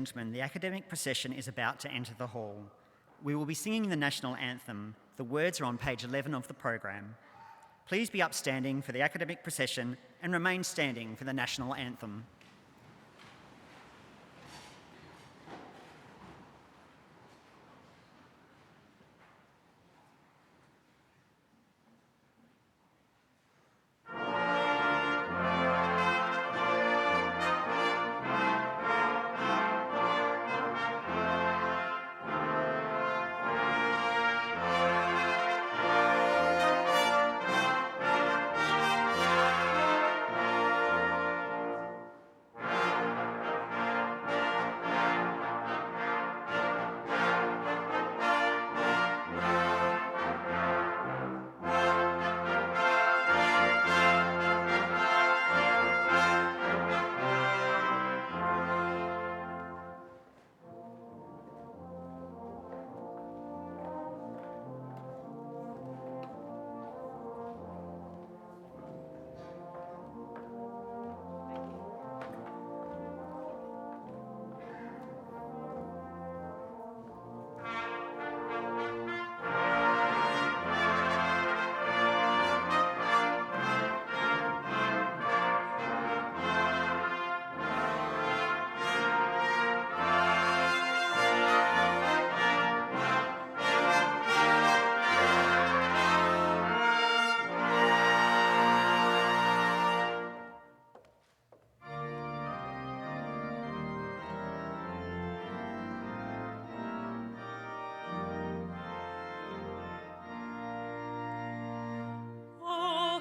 Gentlemen, the academic procession is about to enter the hall. We will be singing the national anthem. The words are on page 11 of the program. Please be upstanding for the academic procession and remain standing for the national anthem.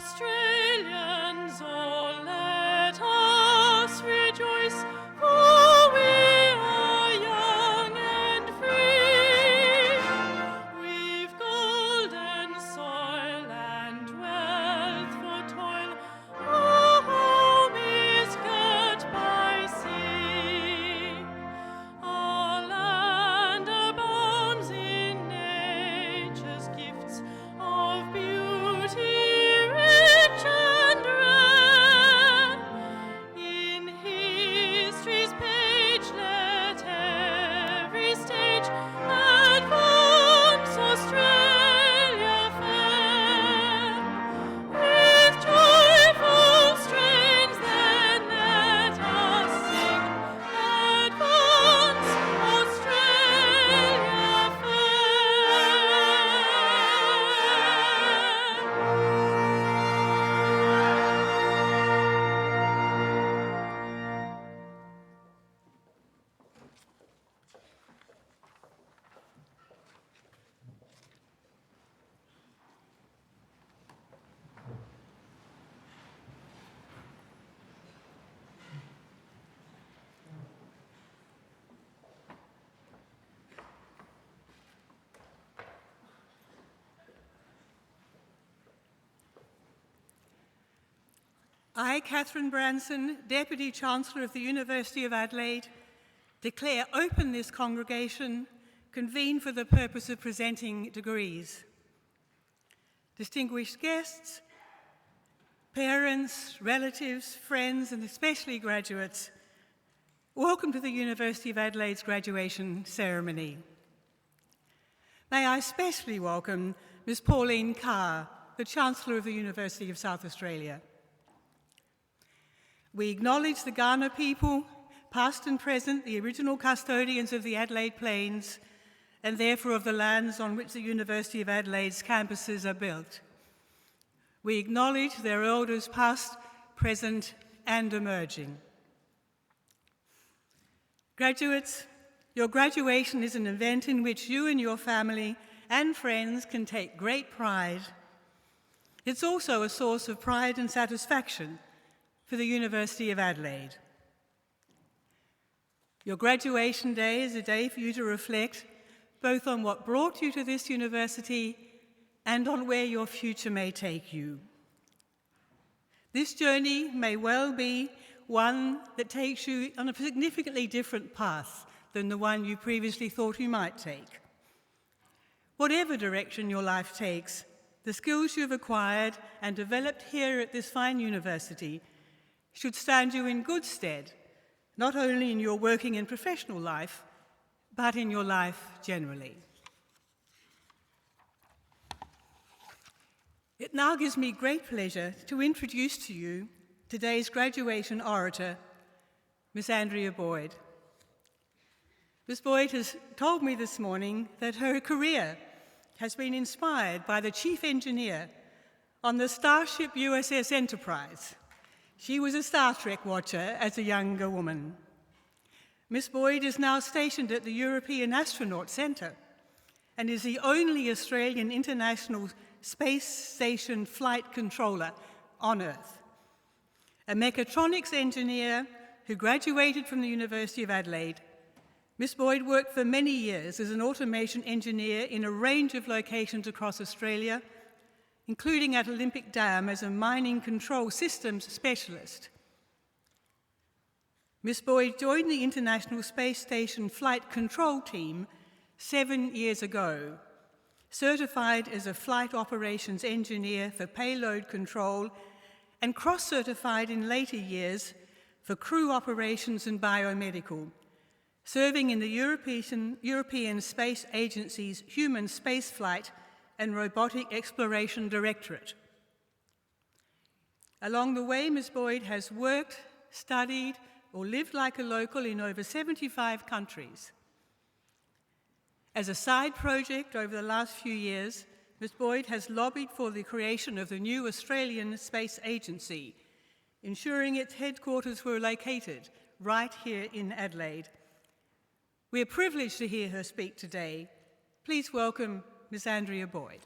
Australians, oh, let us rejoice, for we are young and free. We've golden soil and wealth for toil. Our home is girt by sea. Our land abounds in nature's gifts of beauty. I, Catherine Branson, Deputy Chancellor of the University of Adelaide, declare open this congregation convened for the purpose of presenting degrees. Distinguished guests, parents, relatives, friends, and especially graduates, welcome to the University of Adelaide's graduation ceremony. May I especially welcome Ms. Pauline Carr, the Chancellor of the University of South Australia. We acknowledge the Kaurna people, past and present, the original custodians of the Adelaide Plains, and therefore of the lands on which the University of Adelaide's campuses are built. We acknowledge their elders past, present, and emerging. Graduates, your graduation is an event in which you and your family and friends can take great pride. It's also a source of pride and satisfaction for the University of Adelaide. Your graduation day is a day for you to reflect both on what brought you to this university and on where your future may take you. This journey may well be one that takes you on a significantly different path than the one you previously thought you might take. Whatever direction your life takes, the skills you've acquired and developed here at this fine university should stand you in good stead, not only in your working and professional life, but in your life generally. It now gives me great pleasure to introduce to you today's graduation orator, Miss Andrea Boyd. Miss Boyd has told me this morning that her career has been inspired by the chief engineer on the Starship USS Enterprise. She was a Star Trek watcher as a younger woman. Miss Boyd is now stationed at the European Astronaut Centre and is the only Australian International Space Station flight controller on Earth. A mechatronics engineer who graduated from the University of Adelaide, Miss Boyd worked for many years as an automation engineer in a range of locations across Australia, including at Olympic Dam as a mining control systems specialist. Miss Boyd joined the International Space Station Flight Control Team 7 years ago, certified as a flight operations engineer for payload control and cross-certified in later years for crew operations and biomedical, serving in the European Space Agency's Human Spaceflight and Robotic Exploration Directorate. Along the way, Ms. Boyd has worked, studied, or lived like a local in over 75 countries. As a side project over the last few years, Ms. Boyd has lobbied for the creation of the new Australian Space Agency, ensuring its headquarters were located right here in Adelaide. We are privileged to hear her speak today. Please welcome Ms. Andrea Boyd.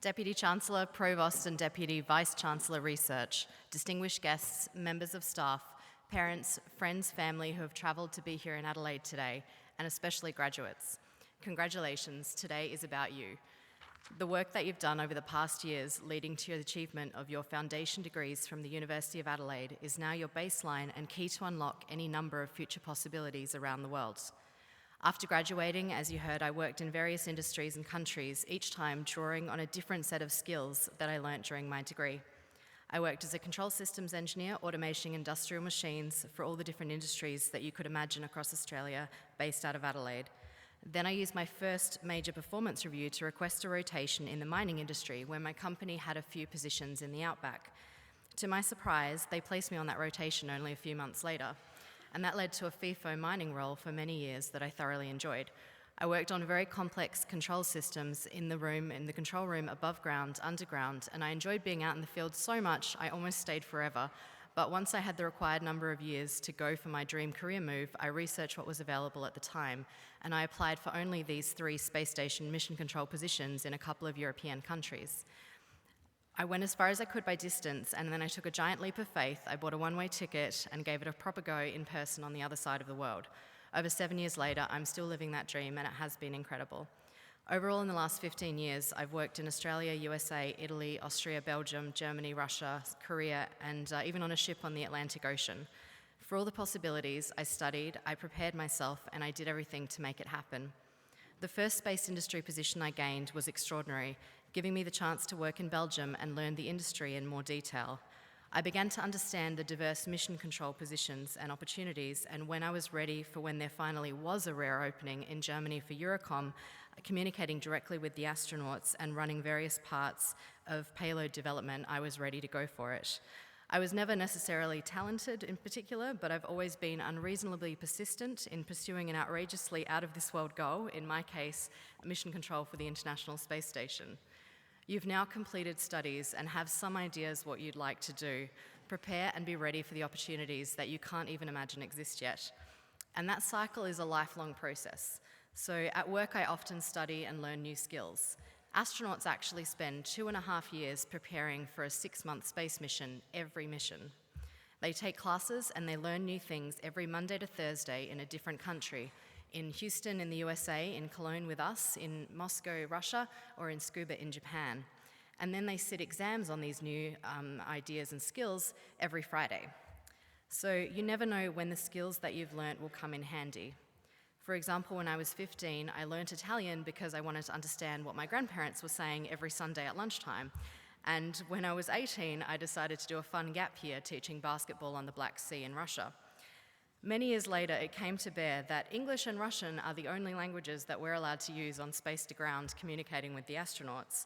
Deputy Chancellor, Provost and Deputy Vice-Chancellor Research, distinguished guests, members of staff, parents, friends, family who have travelled to be here in Adelaide today, and especially graduates. Congratulations, today is about you. The work that you've done over the past years leading to the achievement of your foundation degrees from the University of Adelaide is now your baseline and key to unlock any number of future possibilities around the world. After graduating, as you heard, I worked in various industries and countries, each time drawing on a different set of skills that I learnt during my degree. I worked as a control systems engineer, automating industrial machines for all the different industries that you could imagine across Australia, based out of Adelaide. Then I used my first major performance review to request a rotation in the mining industry, where my company had a few positions in the outback. To my surprise, they placed me on that rotation only a few months later, and that led to a FIFO mining role for many years that I thoroughly enjoyed. I worked on very complex control systems in the control room, above ground, underground, and I enjoyed being out in the field so much I almost stayed forever. But once I had the required number of years to go for my dream career move, I researched what was available at the time, and I applied for only these 3 space station mission control positions in a couple of European countries. I went as far as I could by distance, and then I took a giant leap of faith. I bought a one-way ticket and gave it a proper go in person on the other side of the world. Over 7 years later, I'm still living that dream, and it has been incredible. Overall, in the last 15 years, I've worked in Australia, USA, Italy, Austria, Belgium, Germany, Russia, Korea, and even on a ship on the Atlantic Ocean. For all the possibilities, I studied, I prepared myself, and I did everything to make it happen. The first space industry position I gained was extraordinary, giving me the chance to work in Belgium and learn the industry in more detail. I began to understand the diverse mission control positions and opportunities, and when I was ready for when there finally was a rare opening in Germany for Eurocom, communicating directly with the astronauts and running various parts of payload development, I was ready to go for it. I was never necessarily talented in particular, but I've always been unreasonably persistent in pursuing an outrageously out-of-this-world goal, in my case, mission control for the International Space Station. You've now completed studies and have some ideas what you'd like to do. Prepare and be ready for the opportunities that you can't even imagine exist yet. And that cycle is a lifelong process. So at work, I often study and learn new skills. Astronauts actually spend 2.5 years preparing for a 6-month space mission, every mission. They take classes and they learn new things every Monday to Thursday in a different country. In Houston in the USA, in Cologne with us, in Moscow, Russia, or in Tsukuba in Japan. And then they sit exams on these new ideas and skills every Friday. So you never know when the skills that you've learnt will come in handy. For example, when I was 15, I learnt Italian because I wanted to understand what my grandparents were saying every Sunday at lunchtime. And when I was 18, I decided to do a fun gap year teaching basketball on the Black Sea in Russia. Many years later, it came to bear that English and Russian are the only languages that we're allowed to use on space-to-ground communicating with the astronauts.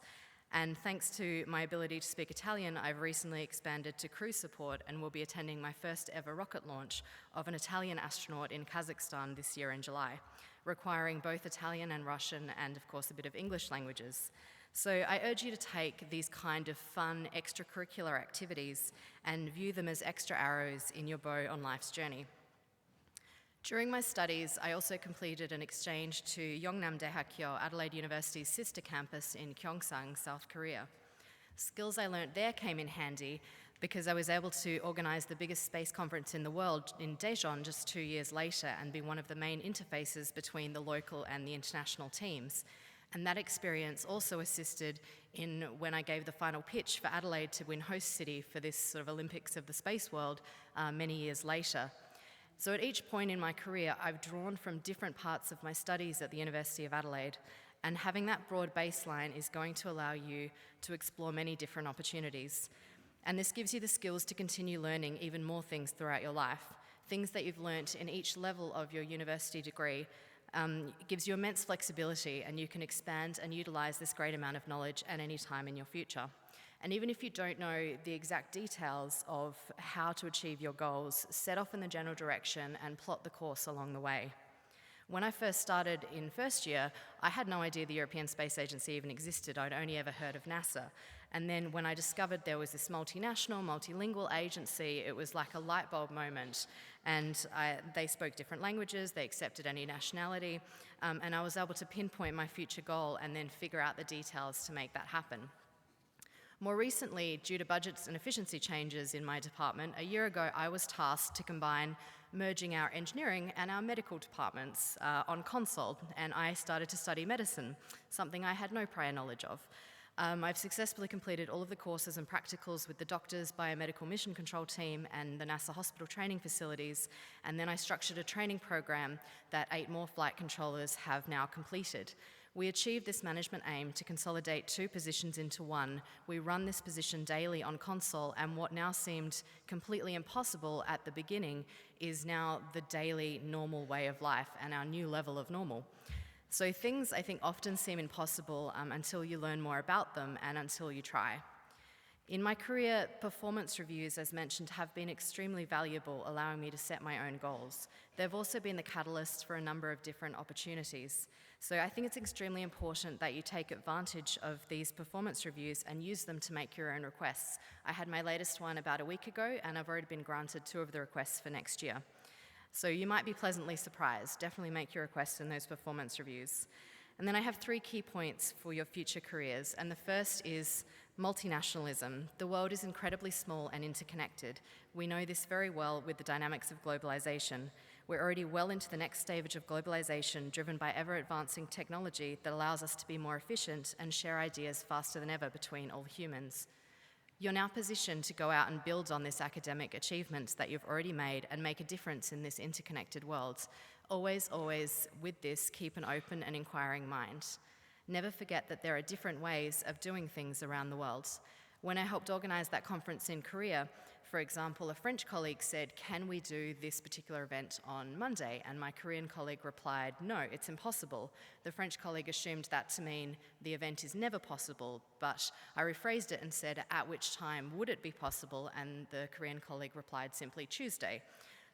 And thanks to my ability to speak Italian, I've recently expanded to crew support and will be attending my first ever rocket launch of an Italian astronaut in Kazakhstan this year in July, requiring both Italian and Russian and, of course, a bit of English languages. So I urge you to take these kind of fun extracurricular activities and view them as extra arrows in your bow on life's journey. During my studies, I also completed an exchange to Yongnam-daehakyo, Adelaide University's sister campus in Gyeongsang, South Korea. Skills I learnt there came in handy because I was able to organise the biggest space conference in the world in Daejeon just 2 years later and be one of the main interfaces between the local and the international teams. And that experience also assisted in when I gave the final pitch for Adelaide to win host city for this sort of Olympics of the space world many years later. So at each point in my career, I've drawn from different parts of my studies at the University of Adelaide, and having that broad baseline is going to allow you to explore many different opportunities. And this gives you the skills to continue learning even more things throughout your life. Things that you've learnt in each level of your university degree gives you immense flexibility, and you can expand and utilise this great amount of knowledge at any time in your future. And even if you don't know the exact details of how to achieve your goals, set off in the general direction and plot the course along the way. When I first started in first year, I had no idea the European Space Agency even existed. I'd only ever heard of NASA. And then when I discovered there was this multinational, multilingual agency, it was like a light bulb moment. And they spoke different languages, they accepted any nationality, and I was able to pinpoint my future goal and then figure out the details to make that happen. More recently, due to budgets and efficiency changes in my department, a year ago I was tasked to combine merging our engineering and our medical departments on console, and I started to study medicine, something I had no prior knowledge of. I've successfully completed all of the courses and practicals with the doctors, biomedical mission control team, and the NASA hospital training facilities, and then I structured a training program that 8 more flight controllers have now completed. We achieved this management aim to consolidate 2 positions into 1. We run this position daily on console, and what now seemed completely impossible at the beginning is now the daily normal way of life and our new level of normal. So things, I think, often seem impossible until you learn more about them and until you try. In my career, performance reviews, as mentioned, have been extremely valuable, allowing me to set my own goals. They've also been the catalyst for a number of different opportunities. So I think it's extremely important that you take advantage of these performance reviews and use them to make your own requests. I had my latest one about a week ago, and I've already been granted 2 of the requests for next year. So you might be pleasantly surprised. Definitely make your requests in those performance reviews. And then I have 3 key points for your future careers, and the first is multinationalism. The world is incredibly small and interconnected. We know this very well with the dynamics of globalization. We're already well into the next stage of globalization, driven by ever-advancing technology that allows us to be more efficient and share ideas faster than ever between all humans. You're now positioned to go out and build on this academic achievements that you've already made and make a difference in this interconnected world. Always, always, with this, keep an open and inquiring mind. Never forget that there are different ways of doing things around the world. When I helped organize that conference in Korea, for example, a French colleague said, "Can we do this particular event on Monday?" And my Korean colleague replied, "No, it's impossible." The French colleague assumed that to mean the event is never possible, but I rephrased it and said, "At which time would it be possible?" And the Korean colleague replied simply, "Tuesday."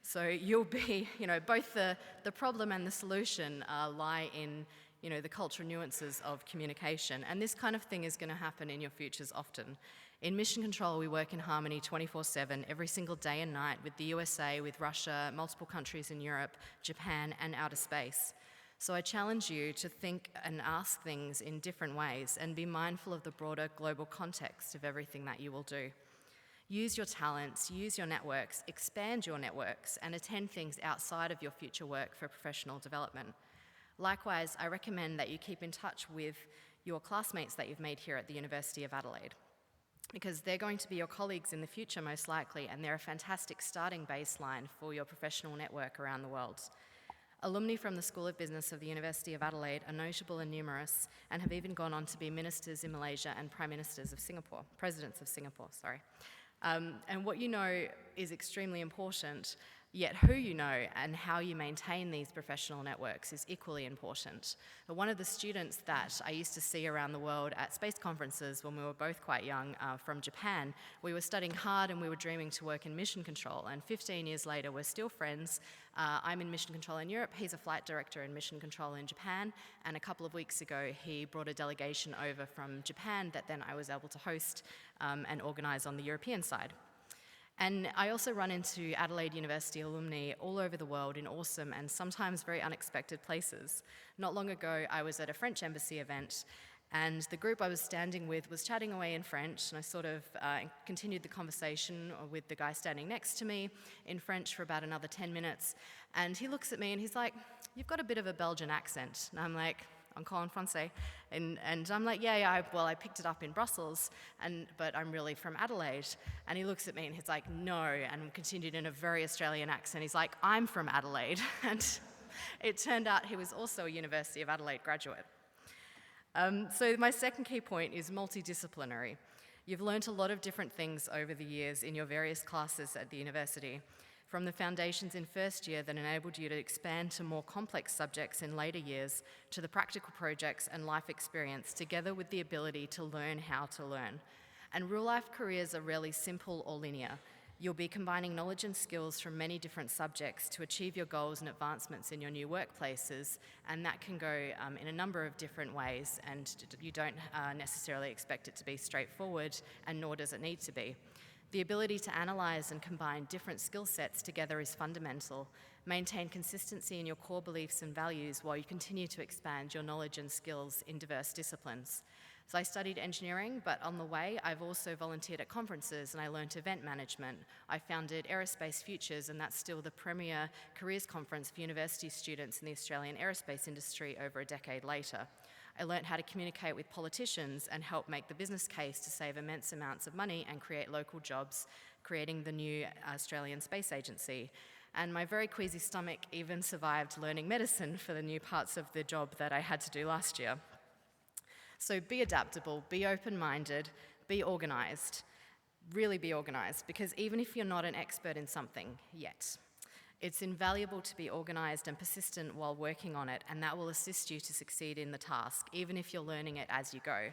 So you'll be, both the problem and the solution lie in, the cultural nuances of communication. And this kind of thing is going to happen in your futures often. In Mission Control, we work in harmony 24/7, every single day and night with the USA, with Russia, multiple countries in Europe, Japan, and outer space. So I challenge you to think and ask things in different ways and be mindful of the broader global context of everything that you will do. Use your talents, use your networks, expand your networks, and attend things outside of your future work for professional development. Likewise, I recommend that you keep in touch with your classmates that you've made here at the University of Adelaide, because they're going to be your colleagues in the future most likely, and they're a fantastic starting baseline for your professional network around the world. Alumni from the School of Business of the University of Adelaide are notable and numerous, and have even gone on to be ministers in Malaysia and presidents of Singapore, and what you know is extremely important, yet who you know and how you maintain these professional networks is equally important. One of the students that I used to see around the world at space conferences when we were both quite young from Japan, we were studying hard and we were dreaming to work in mission control, and 15 years later we're still friends. I'm in mission control in Europe, he's a flight director in mission control in Japan, and a couple of weeks ago he brought a delegation over from Japan that then I was able to host and organise on the European side. And I also run into Adelaide University alumni all over the world in awesome and sometimes very unexpected places. Not long ago, I was at a French embassy event, and the group I was standing with was chatting away in French, and I sort of continued the conversation with the guy standing next to me in French for about another 10 minutes. And he looks at me and he's like, "You've got a bit of a Belgian accent." And I'm like, "Encore en français." And I'm like, I picked it up in Brussels, but I'm really from Adelaide. And he looks at me and he's like, "No," and continued in a very Australian accent. He's like, "I'm from Adelaide." And it turned out he was also a University of Adelaide graduate. So my second key point is multidisciplinary. You've learnt a lot of different things over the years in your various classes at the university, from the foundations in first year that enabled you to expand to more complex subjects in later years, to the practical projects and life experience, together with the ability to learn how to learn. And real-life careers are rarely simple or linear. You'll be combining knowledge and skills from many different subjects to achieve your goals and advancements in your new workplaces, and that can go in a number of different ways, and you don't necessarily expect it to be straightforward, and nor does it need to be. The ability to analyse and combine different skill sets together is fundamental. Maintain consistency in your core beliefs and values while you continue to expand your knowledge and skills in diverse disciplines. So I studied engineering, but on the way I've also volunteered at conferences and I learnt event management. I founded Aerospace Futures, and that's still the premier careers conference for university students in the Australian aerospace industry over a decade later. I learnt how to communicate with politicians and help make the business case to save immense amounts of money and create local jobs, creating the new Australian Space Agency. And my very queasy stomach even survived learning medicine for the new parts of the job that I had to do last year. So be adaptable, be open-minded, be organised. Really be organised, because even if you're not an expert in something yet, it's invaluable to be organised and persistent while working on it, and that will assist you to succeed in the task, even if you're learning it as you go.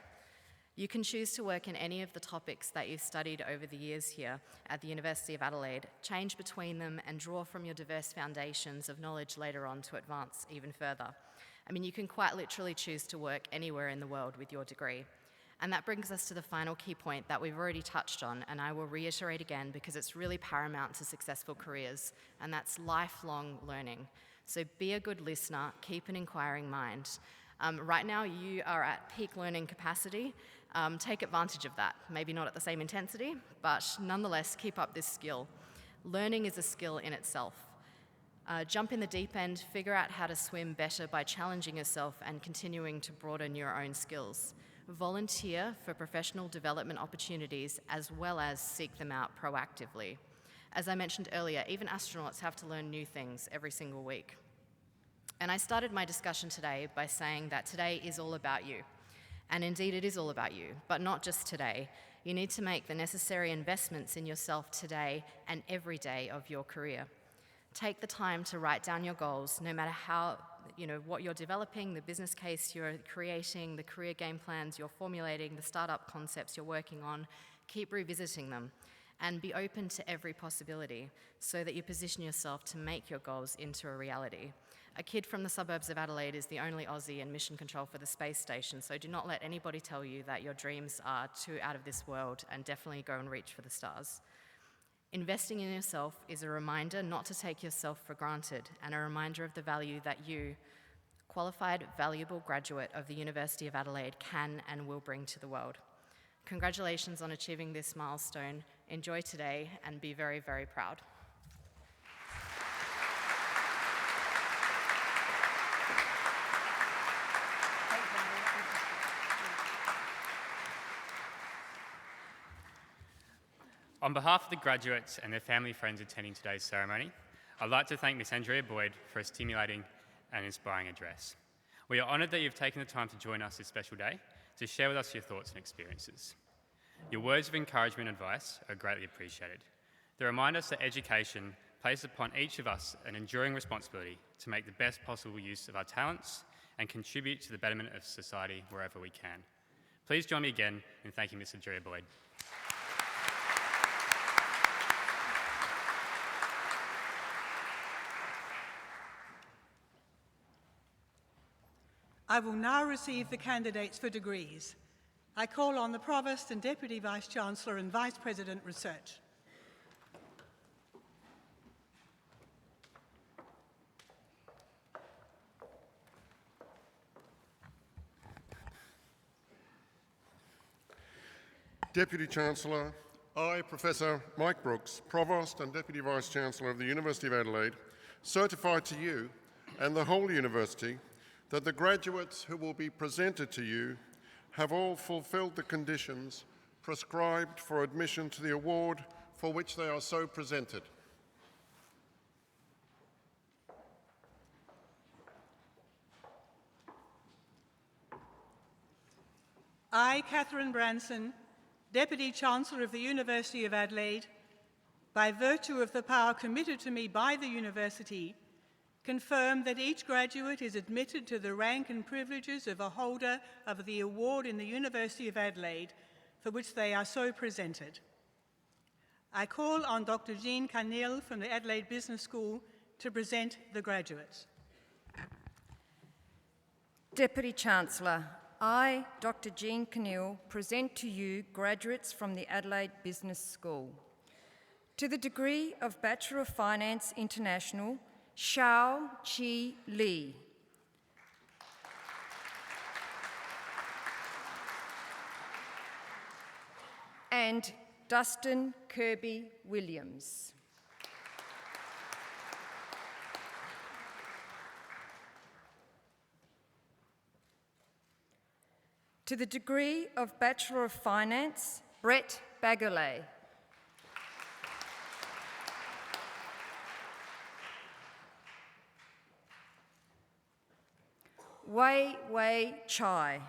You can choose to work in any of the topics that you've studied over the years here at the University of Adelaide, change between them, and draw from your diverse foundations of knowledge later on to advance even further. I mean, you can quite literally choose to work anywhere in the world with your degree. And that brings us to the final key point that we've already touched on, and I will reiterate again because it's really paramount to successful careers, and that's lifelong learning. So be a good listener, keep an inquiring mind. Right now you are at peak learning capacity. Take advantage of that. Maybe not at the same intensity, but nonetheless keep up this skill. Learning is a skill in itself. Jump in the deep end, figure out how to swim better by challenging yourself and continuing to broaden your own skills. Volunteer for professional development opportunities as well as seek them out proactively. As I mentioned earlier, even astronauts have to learn new things every single week. And I started my discussion today by saying that today is all about you. And indeed it is all about you, but not just today. You need to make the necessary investments in yourself today and every day of your career. Take the time to write down your goals, no matter what you're developing, the business case you're creating, the career game plans you're formulating, the startup concepts you're working on. Keep revisiting them and be open to every possibility so that you position yourself to make your goals into a reality. A kid from the suburbs of Adelaide is the only Aussie in mission control for the space station, so do not let anybody tell you that your dreams are too out of this world, and definitely go and reach for the stars. Investing in yourself is a reminder not to take yourself for granted, and a reminder of the value that you, qualified, valuable graduate of the University of Adelaide, can and will bring to the world. Congratulations on achieving this milestone. Enjoy today and be very, very proud. On behalf of the graduates and their family friends attending today's ceremony, I'd like to thank Ms. Andrea Boyd for a stimulating and inspiring address. We are honoured that you've taken the time to join us this special day to share with us your thoughts and experiences. Your words of encouragement and advice are greatly appreciated. They remind us that education places upon each of us an enduring responsibility to make the best possible use of our talents and contribute to the betterment of society wherever we can. Please join me again in thanking Mr. Julia Boyd. I will now receive the candidates for degrees. I call on the Provost and Deputy Vice-Chancellor and Vice President Research. Deputy Chancellor, I, Professor Mike Brooks, Provost and Deputy Vice-Chancellor of the University of Adelaide, certify to you and the whole University that the graduates who will be presented to you have all fulfilled the conditions prescribed for admission to the award for which they are so presented. I, Catherine Branson, Deputy Chancellor of the University of Adelaide, by virtue of the power committed to me by the University, confirm that each graduate is admitted to the rank and privileges of a holder of the award in the University of Adelaide for which they are so presented. I call on Dr. Jean Canil from the Adelaide Business School to present the graduates. Deputy Chancellor, I, Dr. Jean Canil, present to you graduates from the Adelaide Business School. To the degree of Bachelor of Finance International, Xiao Chi Li. And Dustin Kirby Williams. To the degree of Bachelor of Finance, Brett Bagolay. Wei Wei Chai.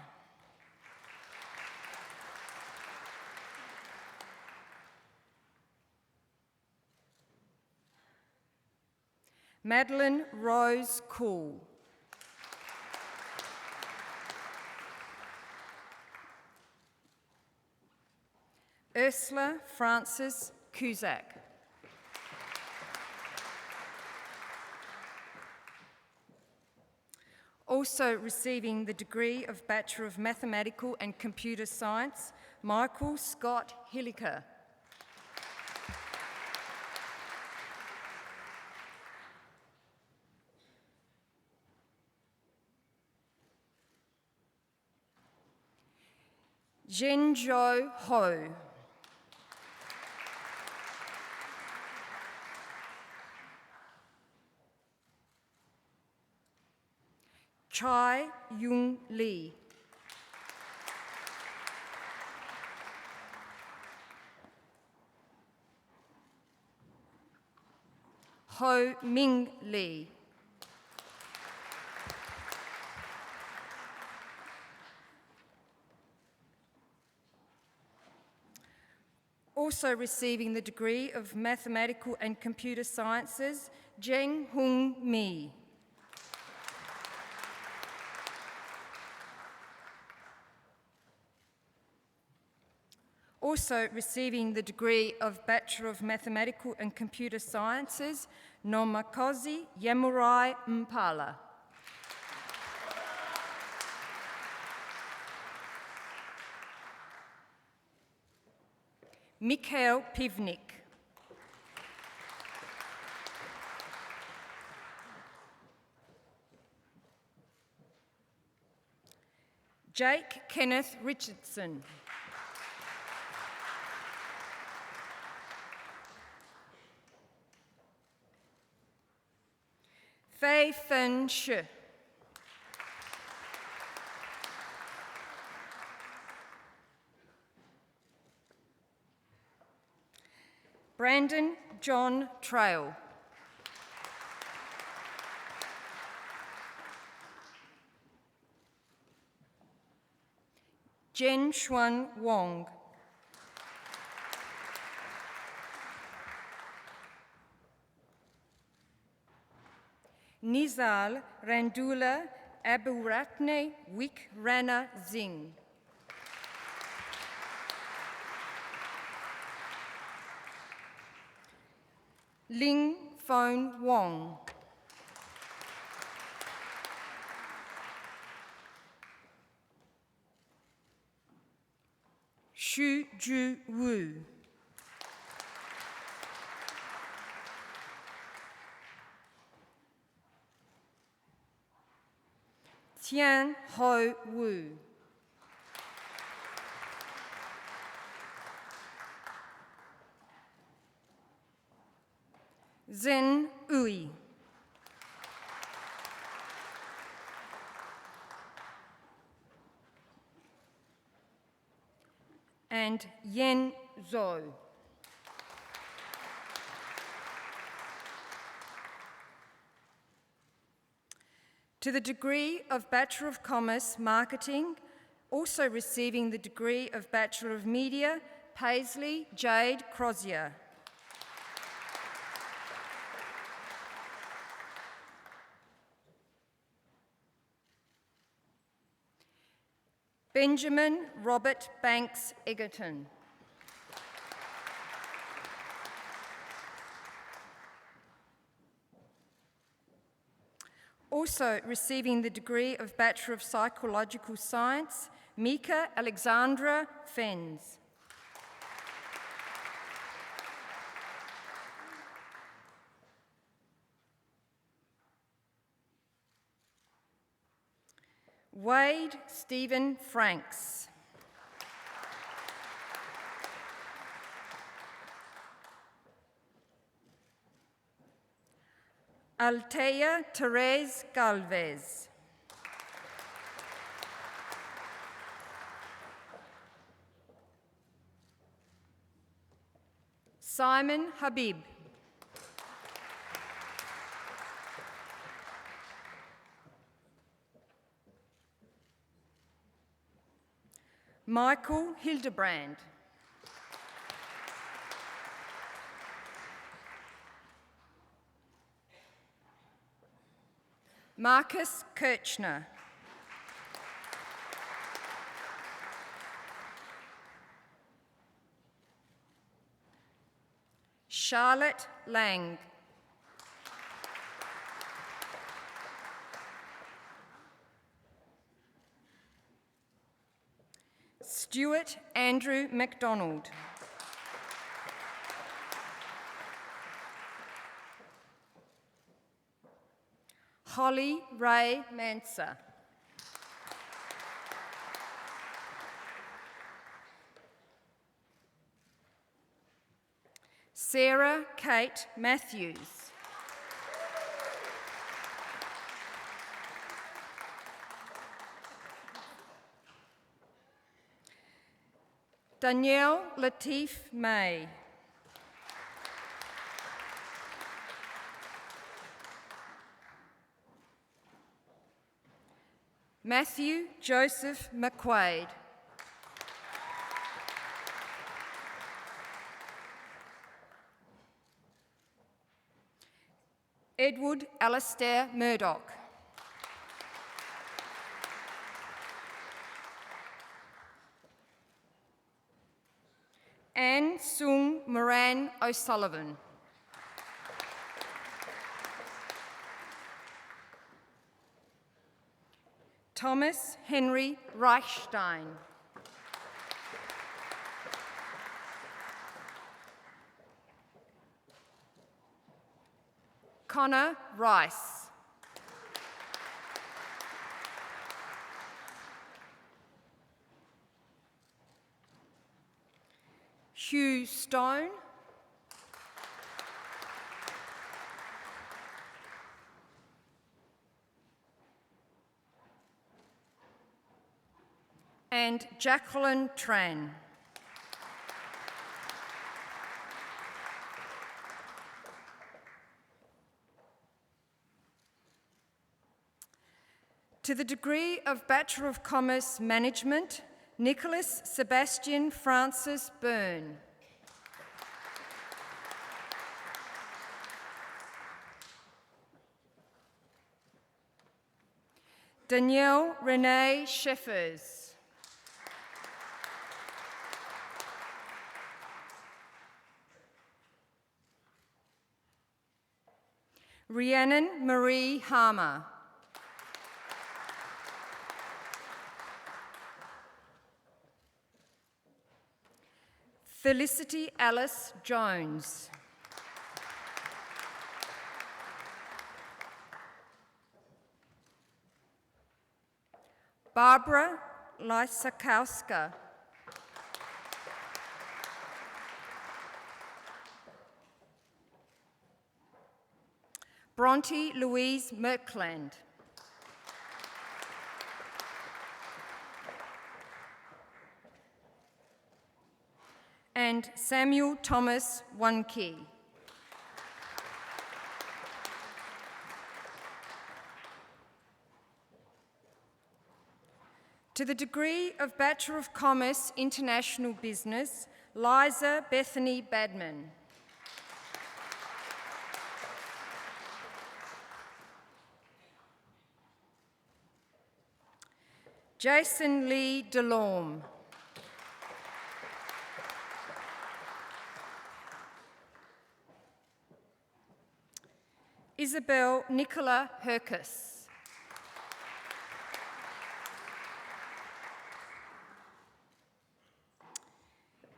Madeline Rose Cool. Ursula Frances Cusack. Also receiving the degree of Bachelor of Mathematical and Computer Science, Michael Scott Hilliker. Zhenzhou Ho. Chai Yung Lee. Ho Ming Lee. Also receiving the degree of Mathematical and Computer Sciences, Zheng Hung Mi. Also receiving the degree of Bachelor of Mathematical and Computer Sciences, Nomakosi Yamurai Mpala. Mikhail Pivnik. Jake Kenneth Richardson. Fei Fen Shi. Brandon John Trail. Jen Xuan Wong. Nizal Randula Aburatne Wik Rana Zing. Ling Phone Wong. Xu Ju Wu. Tian Ho Wu. Zen Ui. And Yen Zhou. To the degree of Bachelor of Commerce, Marketing, also receiving the degree of Bachelor of Media, Paisley Jade Crozier. Benjamin Robert Banks Egerton. Also receiving the degree of Bachelor of Psychological Science, Mika Alexandra Fens. Wade Stephen Franks. Altea Therese Galvez. Simon Habib. Michael Hildebrand. Marcus Kirchner. Charlotte Lang. Stuart Andrew MacDonald. Holly Ray Manser. Sarah Kate Matthews. Danielle Latif May. Matthew Joseph McQuaid. Edward Alastair Murdoch. Anne Sung Moran O'Sullivan. Thomas Henry Reichstein. Connor Rice. Hugh Stone. And Jacqueline Tran. To the degree of Bachelor of Commerce Management, Nicholas Sebastian Francis Byrne. Danielle Renee Sheffers. Rhiannon Marie Harmer. Felicity Alice Jones. Barbara Lysakowska. Bronte Louise Merkland. And Samuel Thomas Wanke. To the degree of Bachelor of Commerce, International Business, Liza Bethany Badman. Jason Lee Delorme. Isabel Nicola Hercus.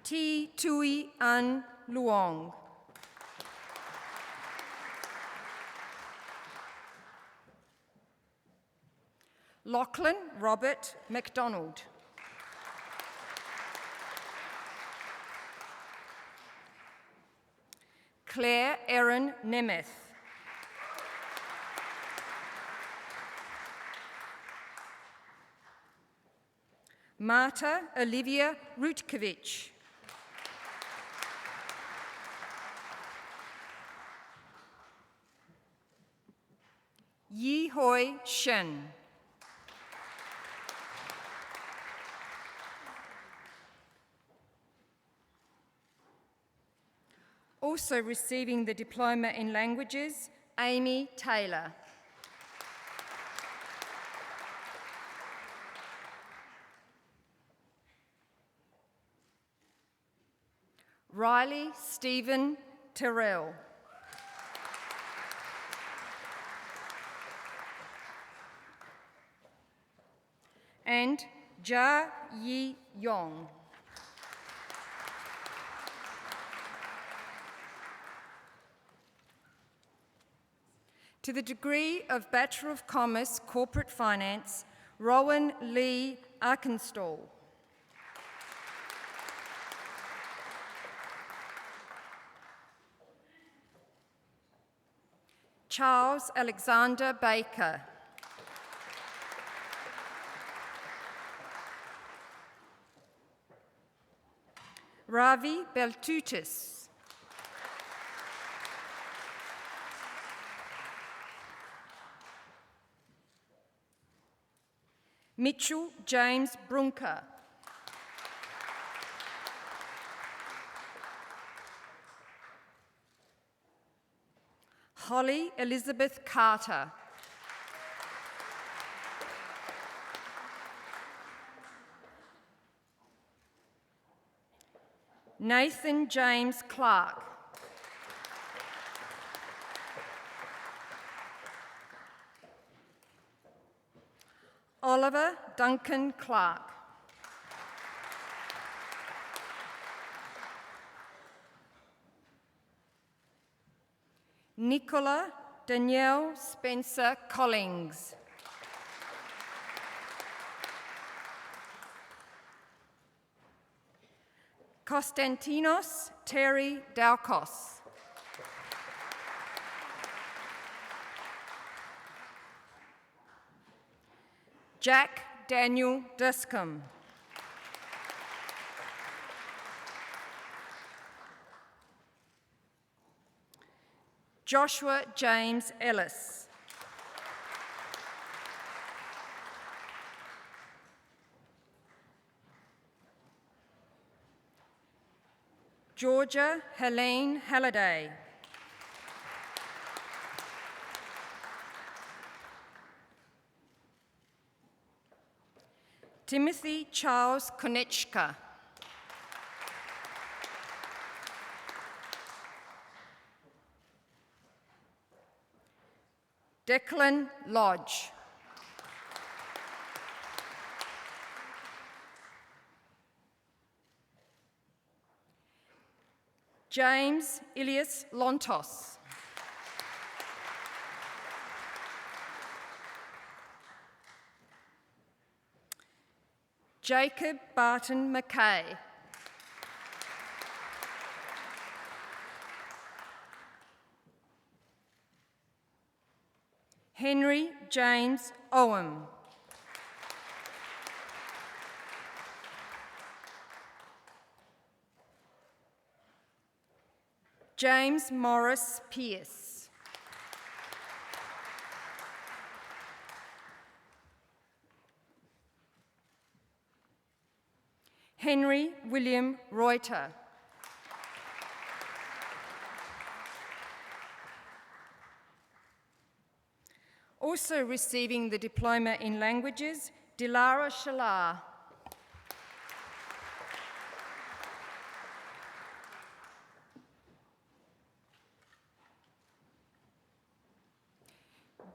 T. Tui An Luong. Lachlan Robert MacDonald. Claire Erin Nemeth. Marta Olivia Rutkovich. Yi Hoi Shin. Also receiving the Diploma in Languages, Amy Taylor. Riley Stephen Terrell. And Jia Yi Yong. To the degree of Bachelor of Commerce, Corporate Finance, Rowan Lee Arkenstall. Charles Alexander Baker. Ravi Beltutis. Mitchell James Brunker. Holly Elizabeth Carter. Nathan James Clark. Oliver Duncan Clark. Nicola Danielle Spencer Collings. Konstantinos Terry Daukos. Jack Daniel Duscombe. Joshua James Ellis. Georgia Helene Halliday. Timothy Charles Konechka. Declan Lodge. James Ilias Lontos. Jacob Barton Mackay. Henry James Owen. James Morris Pierce. Henry William Reuter. Also receiving the Diploma in Languages, Dilara Shalar.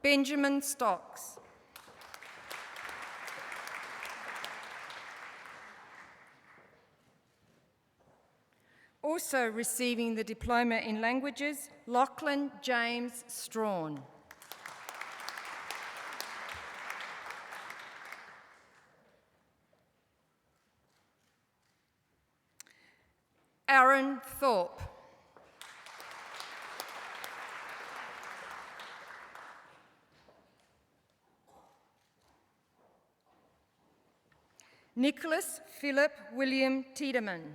Benjamin Stocks. Also receiving the Diploma in Languages, Lachlan James Strawn. Aaron Thorpe. Nicholas Philip William Tiedemann.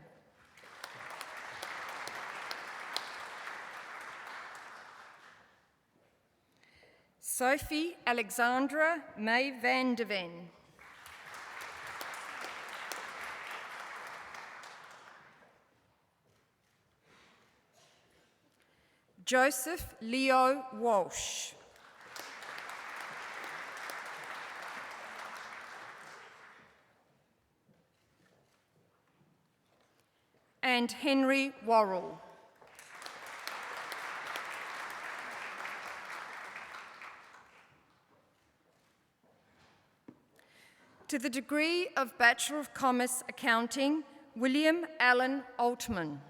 Sophie Alexandra May van de Ven. Joseph Leo Walsh. And Henry Worrell. To the degree of Bachelor of Commerce Accounting, William Allen Altman.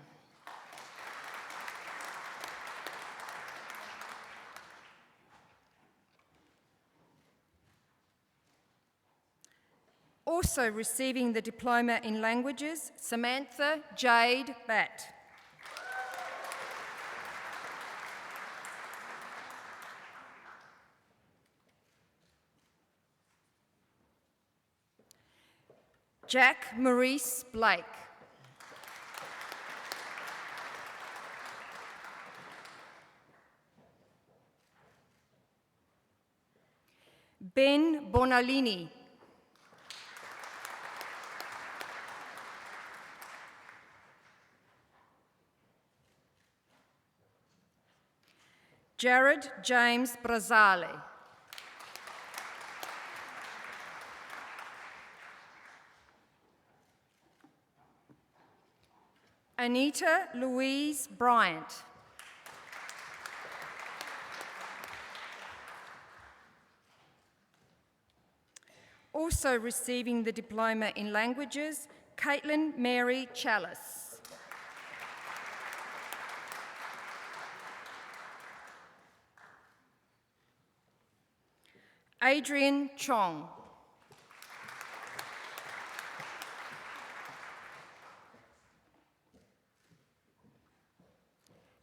Also receiving the Diploma in Languages, Samantha Jade Batt. Jack Maurice Blake. Ben Bonalini. Jared James Brazale. Anita Louise Bryant. Also receiving the Diploma in Languages, Caitlin Mary Chalice. Adrian Chong.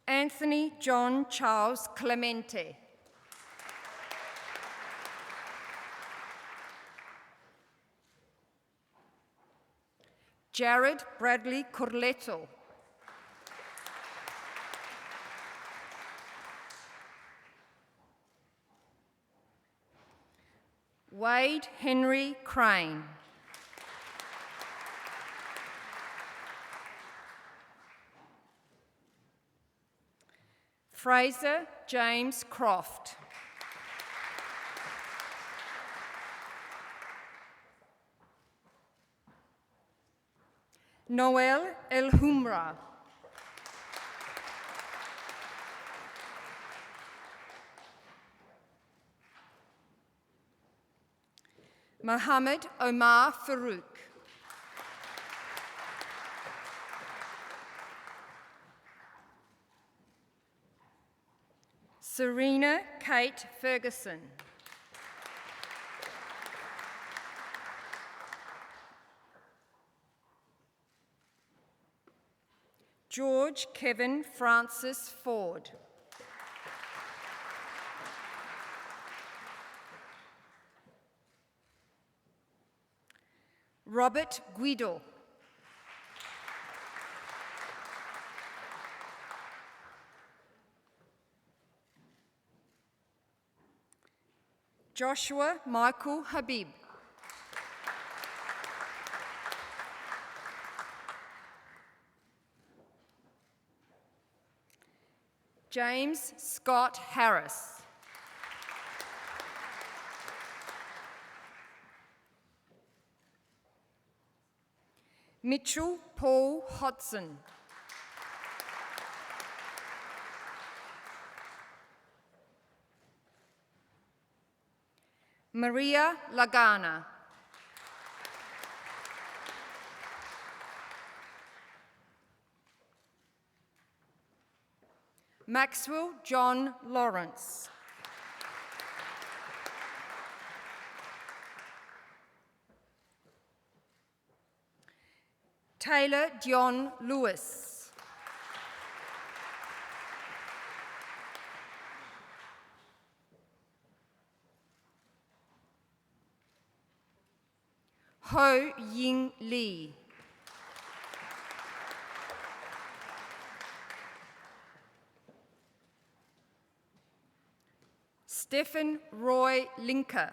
Anthony John Charles Clemente. Jared Bradley Corletto. Wade Henry Crane. Fraser James Croft. Noel El Humra. Mohammed Omar Farouk. Serena Kate Ferguson. George Kevin Francis Ford. Robert Guido. Joshua Michael Habib. James Scott Harris. Mitchell Paul Hodson. Maria Lagana. Maxwell John Lawrence. Taylor Dion Lewis. Ho Ying Lee. Stephen Roy Linker.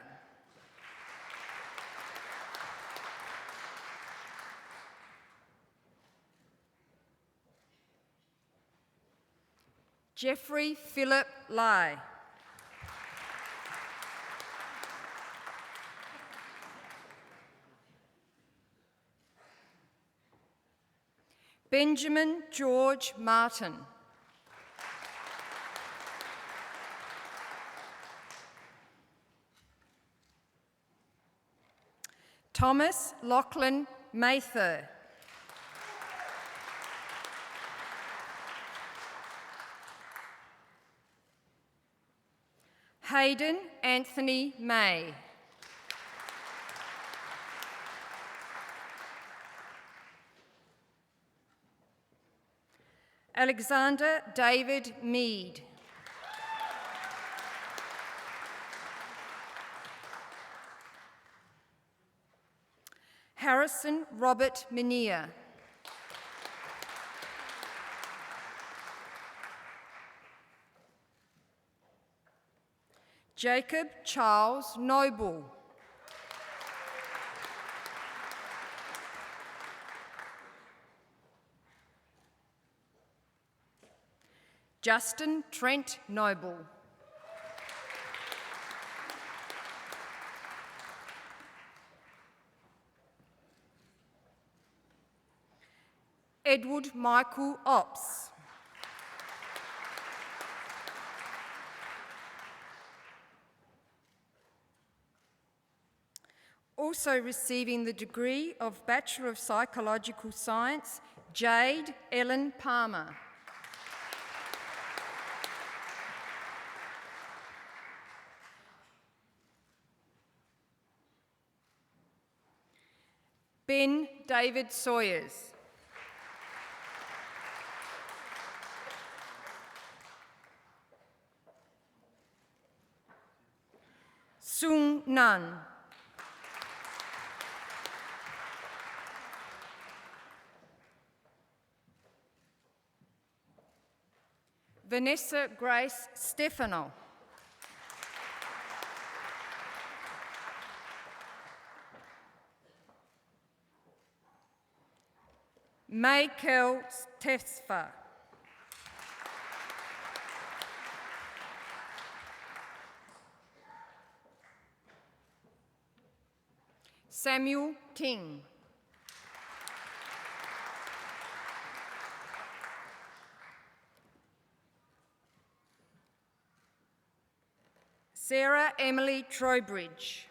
Jeffrey Philip Lai. Benjamin George Martin. Thomas Lachlan Mather. Hayden Anthony May. Alexander David Mead. Harrison Robert Minier. Jacob Charles Noble. Justin Trent Noble. Edward Michael Ops. Also receiving the degree of Bachelor of Psychological Science, Jade Ellen Palmer. Ben David Sawyers. Sung Nan. Vanessa Grace Stefano. Michael Steffa. Samuel Ting. Sarah Emily Trowbridge.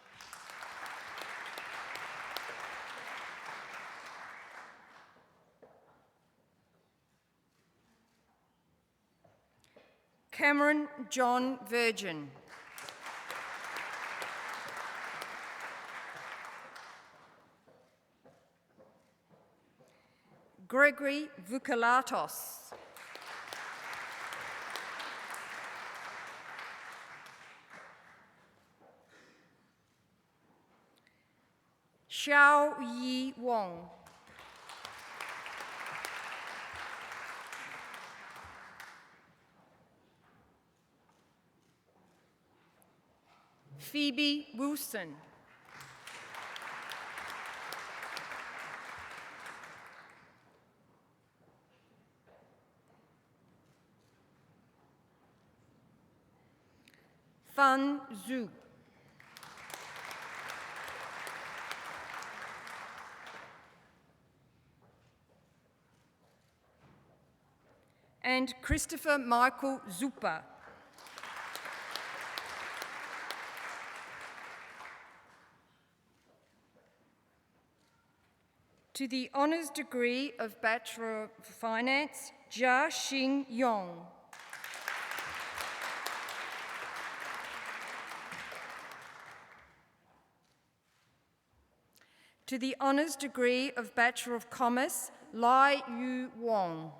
Cameron John Virgin. Gregory Vukalatos. Xiao Yi Wong. Phoebe Wilson. Fan Zhu. And Christopher Michael Zupa. To the honours degree of Bachelor of Finance, Jia Xing Yong. To the honours degree of Bachelor of Commerce, Lai Yu Wong.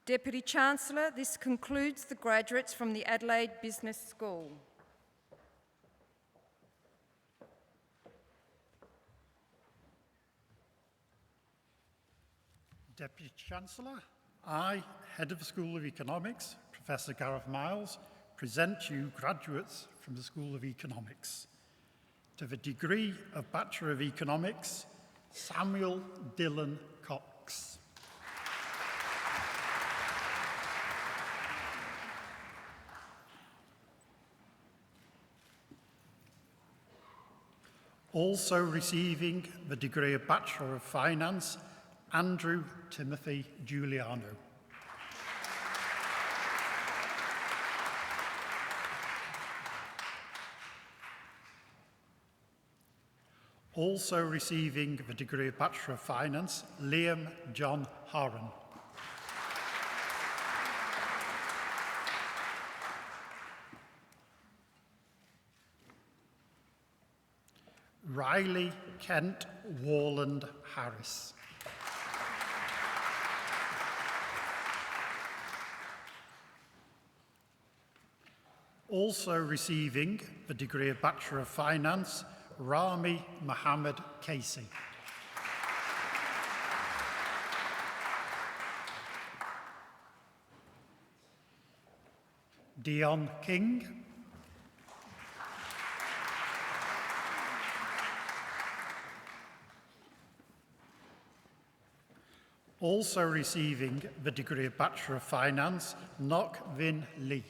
Deputy Chancellor, this concludes the graduates from the Adelaide Business School. Deputy Chancellor, I, Head of the School of Economics, Professor Gareth Miles, present you graduates from the School of Economics. To the degree of Bachelor of Economics, Samuel Dillon Cox. Also receiving the degree of Bachelor of Finance, Andrew Timothy Giuliano. Also receiving the degree of Bachelor of Finance, Liam John Horan. Riley Kent Warland Harris. Also receiving the degree of Bachelor of Finance, Rami Mohammed Casey. Dion King. Also receiving the degree of Bachelor of Finance, Nok Vin Lee.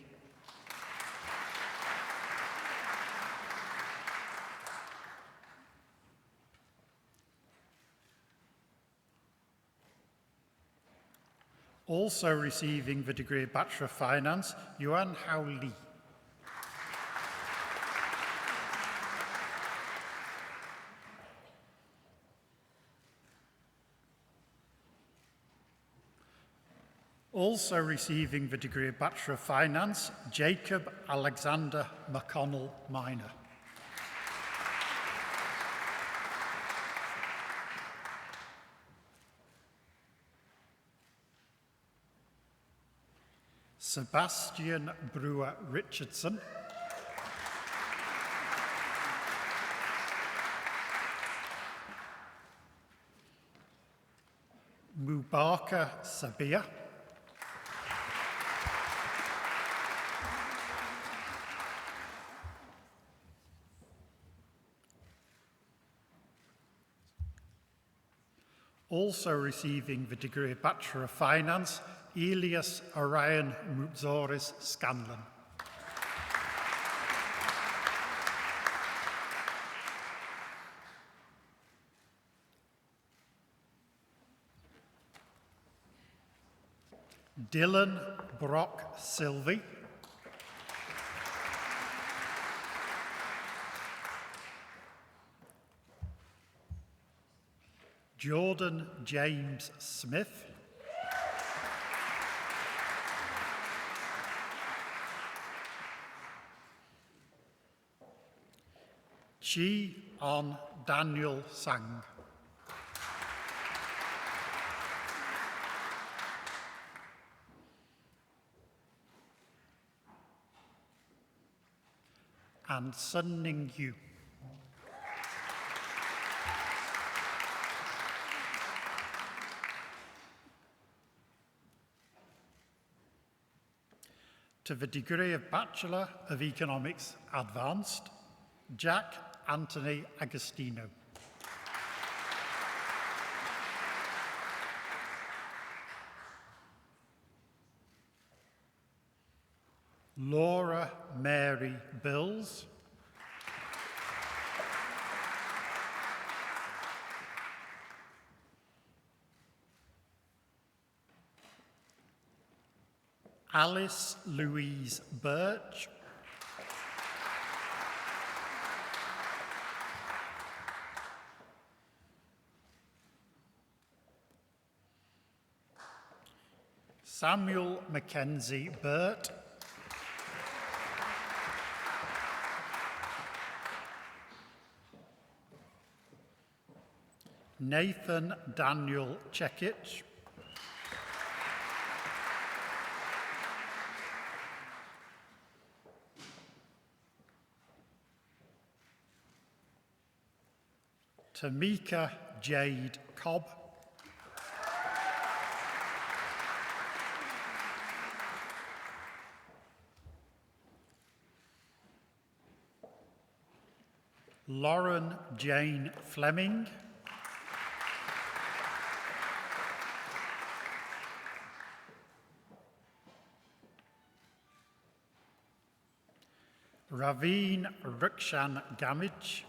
Also receiving the degree of Bachelor of Finance, Yuan Hao Li. Also receiving the degree of Bachelor of Finance, Jacob Alexander McConnell Minor. Sebastian Brewer Richardson. Mubaraka Sabia. Also receiving the degree of Bachelor of Finance, Elias Orion Mutzoris Scanlon. Dylan Brock Sylvie, Jordan James Smith, Chi On Daniel Sang, and Sun Ning Yu. To the degree of Bachelor of Economics Advanced, Jack Anthony Agostino. Laura Mary Bills. Alice Louise Birch. Samuel Mackenzie Burt. Nathan Daniel Chekic. Tamika Jade Cobb. Lauren Jane Fleming. Raveen Rukshan Gamage.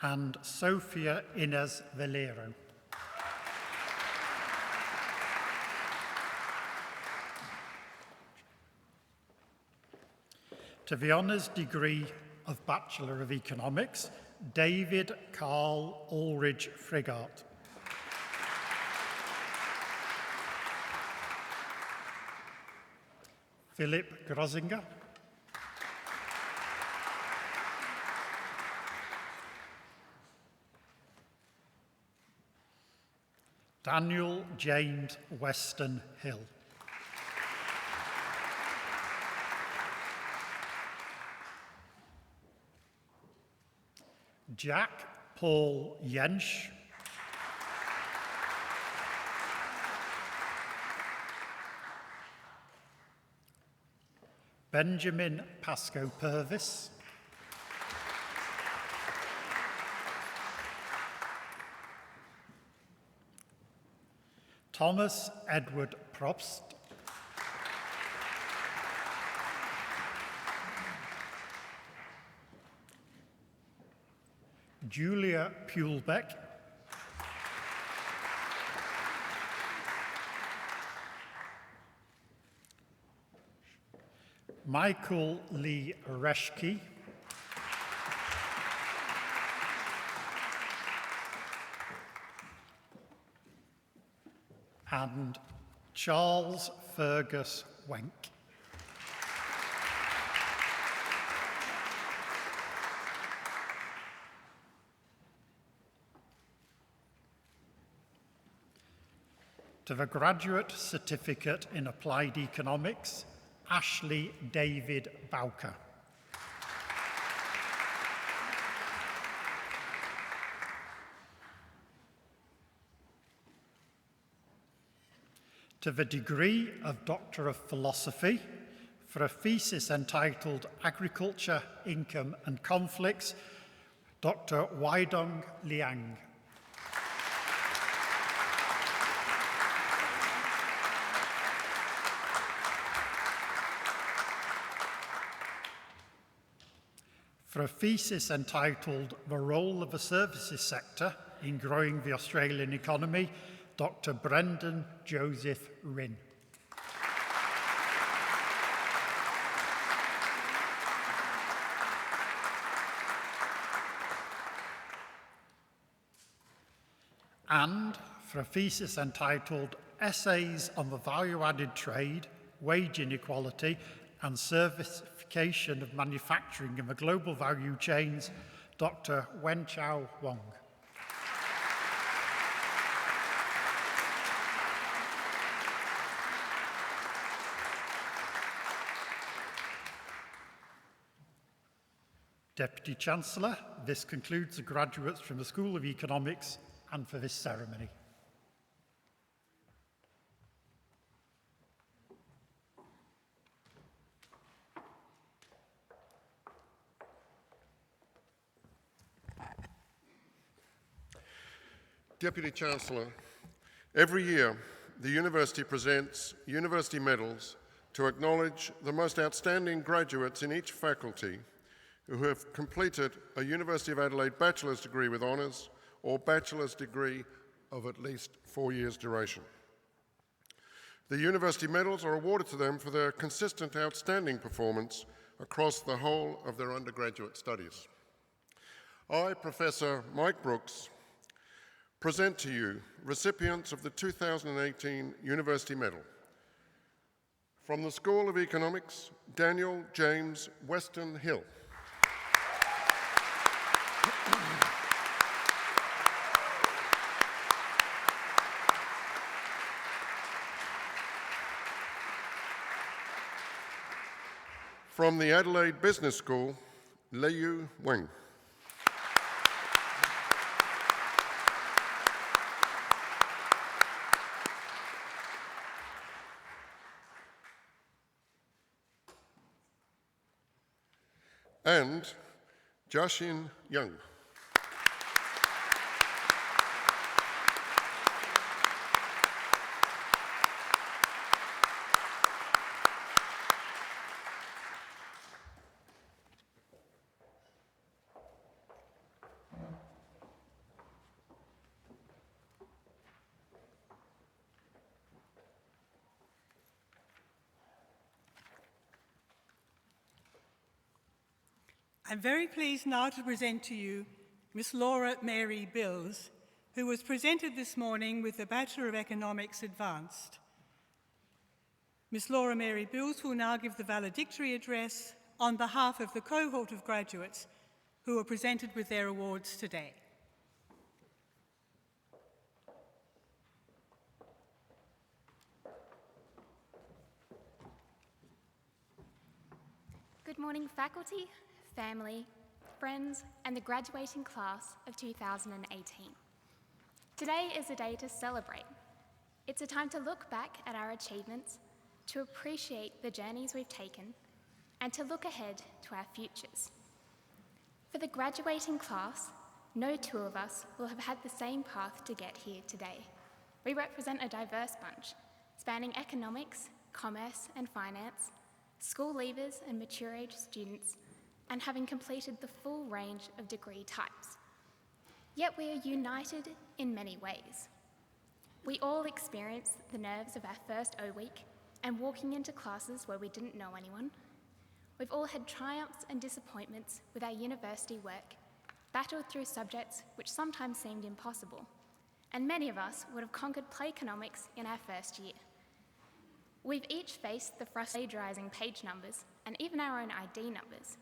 And Sophia Inez Valero. To the honours degree of Bachelor of Economics, David Carl Ulrich Frigart. Philip Grosinger. Daniel James Weston Hill. Jack Paul Jensch. Benjamin Pascoe Purvis. Thomas Edward Probst. Julia Pulebeck. Michael Lee Reschke. And Charles Fergus Wenck. To the Graduate Certificate in Applied Economics, Ashley David Bowker. To the degree of Doctor of Philosophy for a thesis entitled Agriculture, Income and Conflicts, Dr. Weidong Liang. For a thesis entitled The Role of the Services Sector in Growing the Australian Economy, Dr. Brendan Joseph Rinn. And for a thesis entitled Essays on the Value-Added Trade, Wage Inequality and Servicification of Manufacturing in the Global Value Chains, Dr. Wenchao Wong. Deputy Chancellor, this concludes the graduates from the School of Economics and for this ceremony. Deputy Chancellor, every year the university presents university medals to acknowledge the most outstanding graduates in each faculty who have completed a University of Adelaide bachelor's degree with honours or bachelor's degree of at least 4 years' duration. The university medals are awarded to them for their consistent outstanding performance across the whole of their undergraduate studies. I, Professor Mike Brooks, present to you recipients of the 2018 University Medal. From the School of Economics, Daniel James Weston Hill. From the Adelaide Business School, Leiyu Weng. And Jashin Young. I'm very pleased now to present to you Miss Laura Mary Bills, who was presented this morning with the Bachelor of Economics Advanced. Miss Laura Mary Bills will now give the valedictory address on behalf of the cohort of graduates who are presented with their awards today. Good morning, faculty, family, friends, and the graduating class of 2018. Today is a day to celebrate. It's a time to look back at our achievements, to appreciate the journeys we've taken, and to look ahead to our futures. For the graduating class, no two of us will have had the same path to get here today. We represent a diverse bunch, spanning economics, commerce, and finance, school leavers and mature-age students, and having completed the full range of degree types. Yet we are united in many ways. We all experienced the nerves of our first O week and walking into classes where we didn't know anyone. We've all had triumphs and disappointments with our university work, battled through subjects which sometimes seemed impossible, and many of us would have conquered economics in our first year. We've each faced the plagiarising page numbers and even our own ID numbers.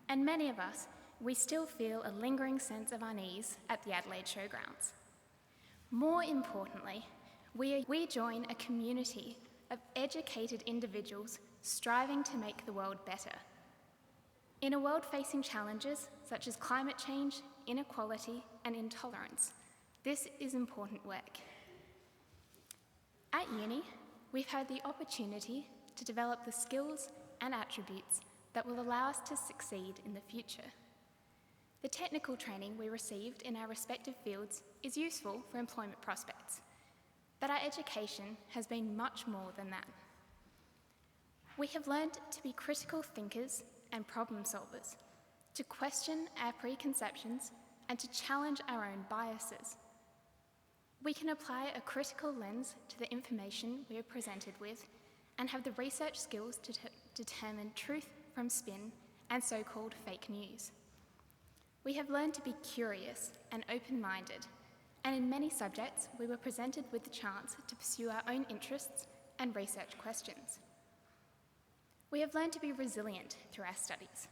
And many of us, we still feel a lingering sense of unease at the Adelaide Showgrounds. More importantly, we join a community of educated individuals striving to make the world better. In a world facing challenges such as climate change, inequality, and intolerance, this is important work. At uni, we've had the opportunity to develop the skills and attributes that will allow us to succeed in the future. The technical training we received in our respective fields is useful for employment prospects, but our education has been much more than that. We have learned to be critical thinkers and problem solvers, to question our preconceptions, and to challenge our own biases. We can apply a critical lens to the information we are presented with and have the research skills to determine truth from spin and so-called fake news. We have learned to be curious and open-minded, and in many subjects we were presented with the chance to pursue our own interests and research questions. We have learned to be resilient through our studies.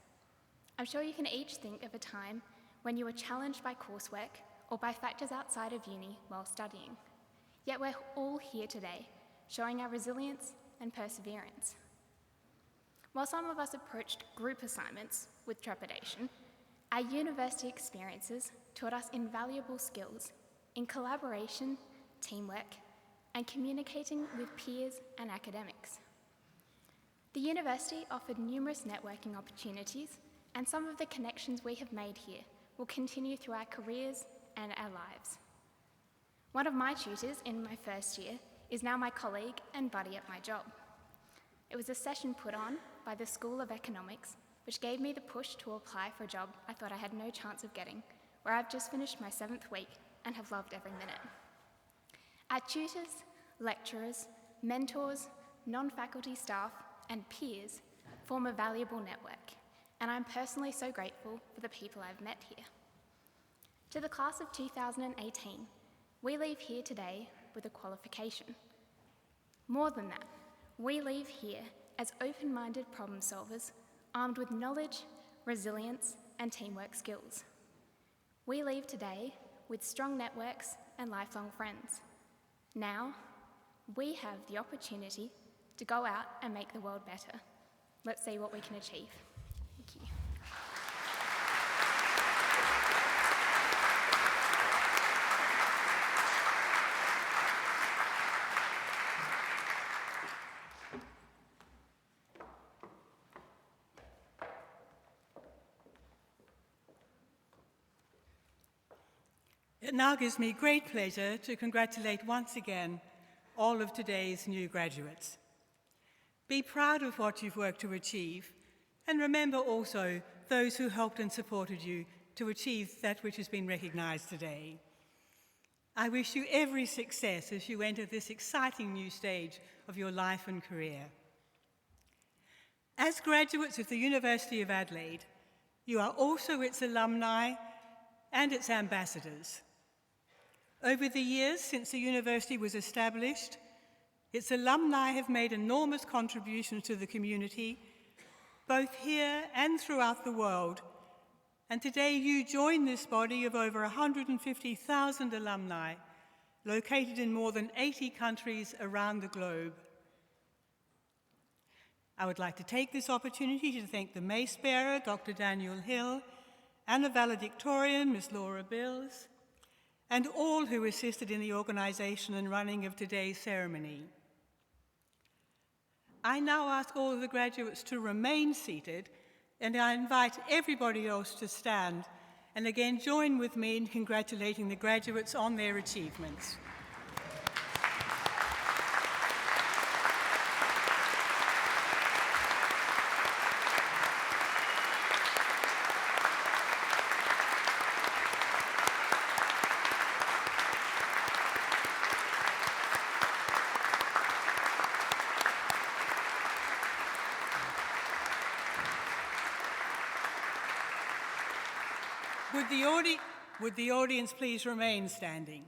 I'm sure you can each think of a time when you were challenged by coursework or by factors outside of uni while studying. Yet we're all here today, showing our resilience and perseverance. While some of us approached group assignments with trepidation, our university experiences taught us invaluable skills in collaboration, teamwork, and communicating with peers and academics. The university offered numerous networking opportunities, and some of the connections we have made here will continue through our careers and our lives. One of my tutors in my first year is now my colleague and buddy at my job. It was a session put on by the School of Economics, which gave me the push to apply for a job I thought I had no chance of getting, where I've just finished my 7th week and have loved every minute. Our tutors, lecturers, mentors, non-faculty staff, and peers form a valuable network, and I'm personally so grateful for the people I've met here. To the class of 2018, we leave here today with a qualification. More than that, we leave here as open-minded problem solvers, armed with knowledge, resilience, and teamwork skills. We leave today with strong networks and lifelong friends. Now, we have the opportunity to go out and make the world better. Let's see what we can achieve. Thank you. It now gives me great pleasure to congratulate once again all of today's new graduates. Be proud of what you've worked to achieve, and remember also those who helped and supported you to achieve that which has been recognised today. I wish you every success as you enter this exciting new stage of your life and career. As graduates of the University of Adelaide, you are also its alumni and its ambassadors. Over the years since the university was established, its alumni have made enormous contributions to the community, both here and throughout the world, and today you join this body of over 150,000 alumni located in more than 80 countries around the globe. I would like to take this opportunity to thank the Mace Bearer, Dr. Daniel Hill, and the Valedictorian, Ms. Laura Bills, and all who assisted in the organisation and running of today's ceremony. I now ask all of the graduates to remain seated, and I invite everybody else to stand and again join with me in congratulating the graduates on their achievements. Would the audience please remain standing?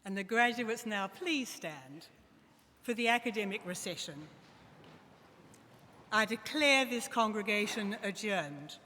And the graduates now please stand for the academic recession. I declare this congregation adjourned.